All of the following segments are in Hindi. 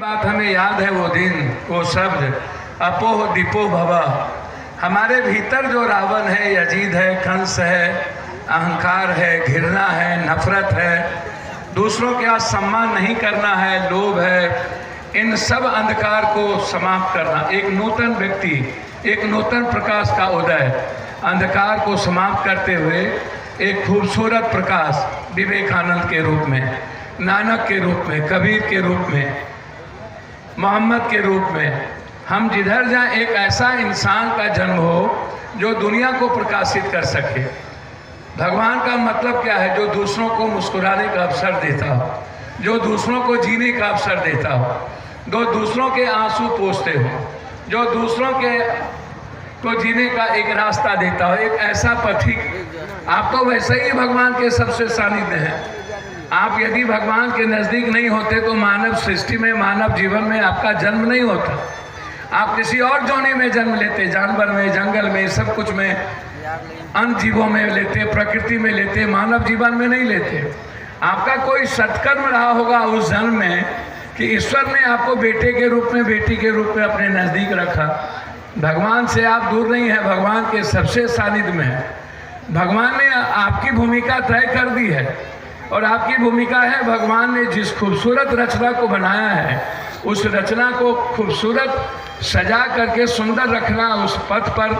बात हमें याद है वो दिन, वो शब्द अपोह दीपो भवा। हमारे भीतर जो रावण है, यजीद है, कंस है, अहंकार है, घृणा है, नफरत है, दूसरों के आज सम्मान नहीं करना है, लोभ है, इन सब अंधकार को समाप्त करना, एक नूतन व्यक्ति, एक नूतन प्रकाश का उदय, अंधकार को समाप्त करते हुए एक खूबसूरत प्रकाश विवेकानंद के रूप में, नानक के रूप में, कबीर के रूप में, मोहम्मद के रूप में, हम जिधर जाएं एक ऐसा इंसान का जन्म हो जो दुनिया को प्रकाशित कर सके। भगवान का मतलब क्या है? जो दूसरों को मुस्कुराने का अवसर देता हो, जो दूसरों को जीने का अवसर देता हो, जो दूसरों के आंसू पोंछते हो, जो दूसरों के को जीने का एक रास्ता देता हो, एक ऐसा पथिक। आप तो वैसे ही भगवान के सबसे सानिध्य हैं। आप यदि भगवान के नज़दीक नहीं होते तो मानव सृष्टि में, मानव जीवन में आपका जन्म नहीं होता। आप किसी और जोने में जन्म लेते, जानवर में, जंगल में, सब कुछ में, अन्य जीवों में लेते, प्रकृति में लेते, मानव जीवन में नहीं लेते। आपका कोई सत्कर्म रहा होगा उस जन्म में कि ईश्वर ने आपको बेटे के रूप में, बेटी के रूप में अपने नज़दीक रखा। भगवान से आप दूर नहीं हैं, भगवान के सबसे सानिध्य में है। भगवान ने आपकी भूमिका तय कर दी है और आपकी भूमिका है, भगवान ने जिस खूबसूरत रचना को बनाया है उस रचना को खूबसूरत सजा करके सुंदर रखना, उस पथ पर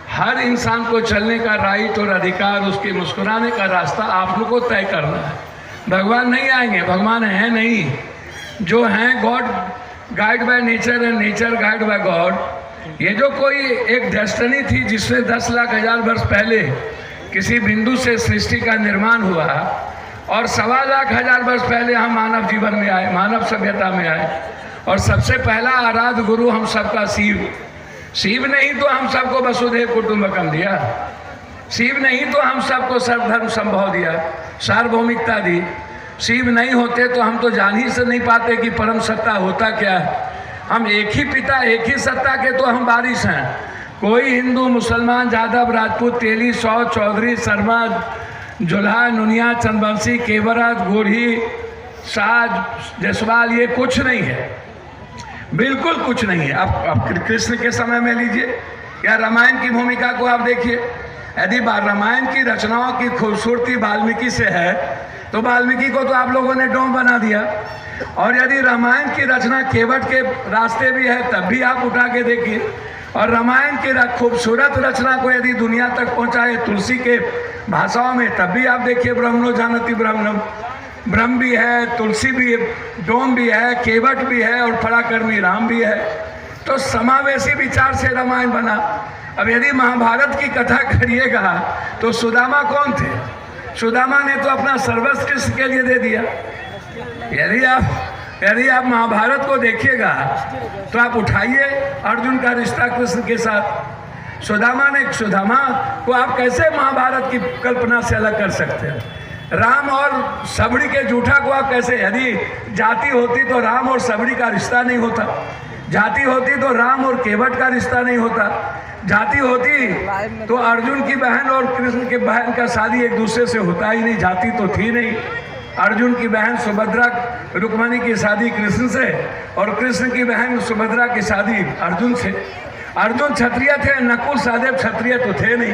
हर इंसान को चलने का राइट और अधिकार, उसके मुस्कुराने का रास्ता आप लोग को तय करना है। भगवान नहीं आएंगे, भगवान है नहीं, जो हैं god guide by nature and nature guide by god. ये जो कोई एक डेस्टिनी थी जिसमें 10 लाख हजार वर्ष पहले किसी बिंदु से सृष्टि का निर्माण हुआ और 1.25 लाख हजार वर्ष पहले हम मानव जीवन में आए, मानव सभ्यता में आए, और सबसे पहला आराध्य गुरु हम सबका शिव ने ही तो हम सबको वसुधैव कुटुंबकम दिया। शिव ने ही तो हम सबको सर्वधर्म संभव दिया, सार्वभौमिकता दी। शिव नहीं होते तो हम तो जान ही से नहीं पाते कि परम सत्ता होता क्या है। हम एक ही पिता, एक ही सत्ता के तो हम वारिस हैं। कोई हिंदू, मुसलमान, जादव, राजपूत, तेली, सौ, चौधरी, शर्मा, जुल्हा, नुनिया, चंदवंशी, केवराज, गोढ़ी, साज, जसवाल, ये कुछ नहीं है, बिल्कुल कुछ नहीं है। आप कृष्ण के समय में लीजिए या रामायण की भूमिका को आप देखिए। यदि रामायण की रचनाओं की खूबसूरती वाल्मीकि से है तो वाल्मीकि को तो आप लोगों ने डोम बना दिया, और यदि रामायण की रचना केवट के रास्ते भी है तब भी आप उठा के देखिए। और रामायण की खूबसूरत रचना को यदि दुनिया तक पहुंचाए तुलसी के भाषाओं में तब भी आप देखिए, ब्रह्मणो जानति ब्रह्मणम, ब्रह्म भी है, तुलसी भी है, डोम भी है, केवट भी है और पराक्रमी राम भी है। तो समावेशी विचार से रामायण बना। अब यदि महाभारत की कथा करिएगा तो सुदामा कौन थे? सुदामा ने तो अपना सर्वस्व कृष्ण के लिए दे दिया। यदि आप महाभारत को देखिएगा तो आप उठाइए अर्जुन का रिश्ता कृष्ण के साथ। सुदामा को आप कैसे महाभारत की कल्पना से अलग कर सकते हैं? राम और सबड़ी के जूठा को आप कैसे, यदि जाति होती तो राम और सबड़ी का रिश्ता नहीं होता, जाति होती तो राम और केवट का रिश्ता नहीं होता, जाति होती तो अर्जुन की बहन और कृष्ण की बहन का शादी एक दूसरे से होता ही नहीं, जाति तो थी नहीं। अर्जुन की बहन सुभद्रा, रुक्मणी की शादी कृष्ण से और कृष्ण की बहन सुभद्रा की शादी अर्जुन से। अर्जुन क्षत्रिय थे, नकुल सहदेव क्षत्रिय तो थे नहीं।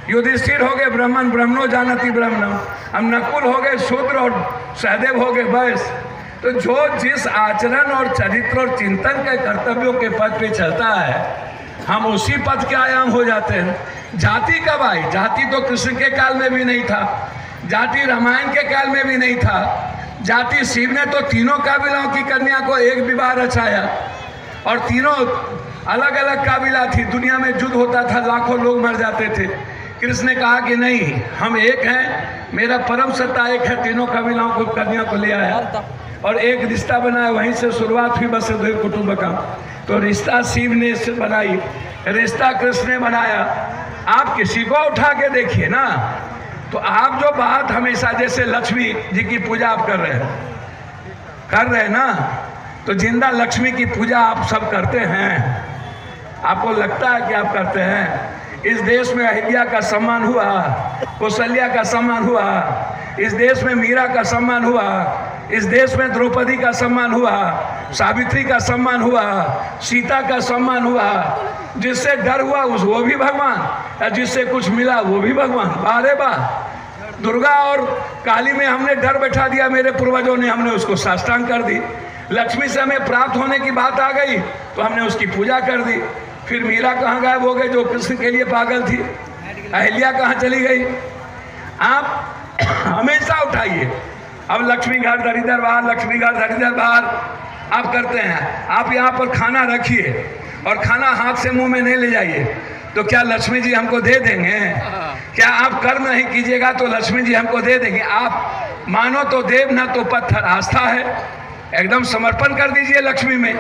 युधिष्ठिर हो गए ब्राह्मण, ब्रह्मणो जानति ब्रह्मणम। अब नकुल हो गए शूद्र और सहदेव हो गए वैश्य। तो जो जिस आचरण और चरित्र और चिंतन के कर्तव्यों के पथ पे चलता है हम उसी पथ के आयाम हो जाते हैं। जाति कब आई? जाति तो कृष्ण के काल में भी नहीं था, जाति रामायण के काल में भी नहीं था। जाति शिव ने तो तीनों काबिलों की कन्या को एक विवाह रचाया और तीनों अलग अलग काबिला थी। दुनिया में युद्ध होता था, लाखों लोग मर जाते थे। कृष्ण ने कहा कि नहीं, हम एक हैं, मेरा परम सत्ता एक है, तीनों काबिलों को कन्या को ले आया और एक रिश्ता बनाया। वहीं से शुरुआत हुई वसुधैव कुटुंबकम। तो रिश्ता शिव ने बनाई, रिश्ता कृष्ण ने बनाया। आप किसी को उठा के देखिए ना, तो आप जो बात हमेशा, जैसे लक्ष्मी जी की पूजा आप कर रहे हैं ना, तो जिंदा लक्ष्मी की पूजा आप सब करते हैं। आपको लगता है कि आप करते हैं? इस देश में अहिल्या का सम्मान हुआ, कौशल्या का सम्मान हुआ, इस देश में मीरा का सम्मान हुआ, इस देश में द्रौपदी का सम्मान हुआ, सावित्री का सम्मान हुआ, सीता का सम्मान हुआ। जिससे डर हुआ वो भी भगवान, और जिससे कुछ मिला वो भी भगवान। अरे वाह! दुर्गा और काली में हमने डर बैठा दिया, मेरे पूर्वजों ने, हमने उसको साष्टांग कर दी। लक्ष्मी से हमें प्राप्त होने की बात आ गई तो हमने उसकी पूजा कर दी। फिर मीरा कहाँ गायब हो गई जो कृष्ण के लिए पागल थी? अहिल्या कहाँ चली गई? आप हमेशा उठाइए, अब लक्ष्मी घर दरिद्र बाहर, लक्ष्मी घर दरिद्र बाहर आप करते हैं। आप यहाँ पर खाना रखिए और खाना हाथ से मुंह में नहीं ले जाइए, तो क्या लक्ष्मी जी हमको दे देंगे? क्या आप कर्म नहीं कीजिएगा तो लक्ष्मी जी हमको दे देंगे? आप मानो तो देव, ना तो पत्थर। आस्था है, एकदम समर्पण कर दीजिए लक्ष्मी में।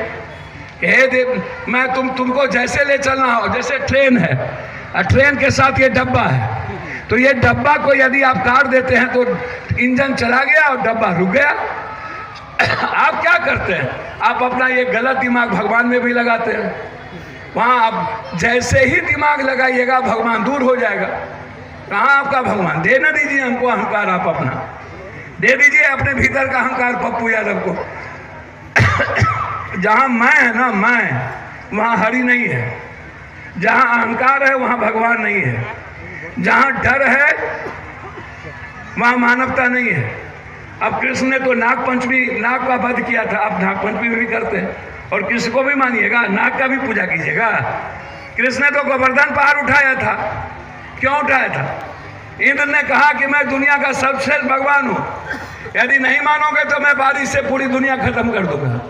हे देव, मैं तुमको जैसे ले चलना हो, जैसे ट्रेन है और ट्रेन के साथ ये डब्बा है, तो ये डब्बा को यदि आप काट देते हैं तो इंजन चला गया और डब्बा रुक गया। आप क्या करते हैं? आप अपना ये गलत दिमाग भगवान में भी लगाते हैं। वहाँ आप जैसे ही दिमाग लगाइएगा भगवान दूर हो जाएगा। कहाँ आपका भगवान? दे ना दीजिए हमको अहंकार, आप अपना दे दीजिए अपने भीतर का अहंकार पप्पू यादव को। जहाँ मैं है ना, मैं, वहाँ हरि नहीं है। जहाँ अहंकार है वहाँ भगवान नहीं है। जहाँ डर है वहाँ मानवता नहीं है। अब कृष्ण ने तो नाग पंचमी, नाग का वध किया था, आप नाग पंचमी में भी करते हैं और कृष्ण को भी मानिएगा, नाग का भी पूजा कीजिएगा। कृष्ण ने तो गोवर्धन पहाड़ उठाया था। क्यों उठाया था? इंद्र ने कहा कि मैं दुनिया का सबसे भगवान हूँ, यदि नहीं मानोगे तो मैं बारिश से पूरी दुनिया खत्म कर दूंगा।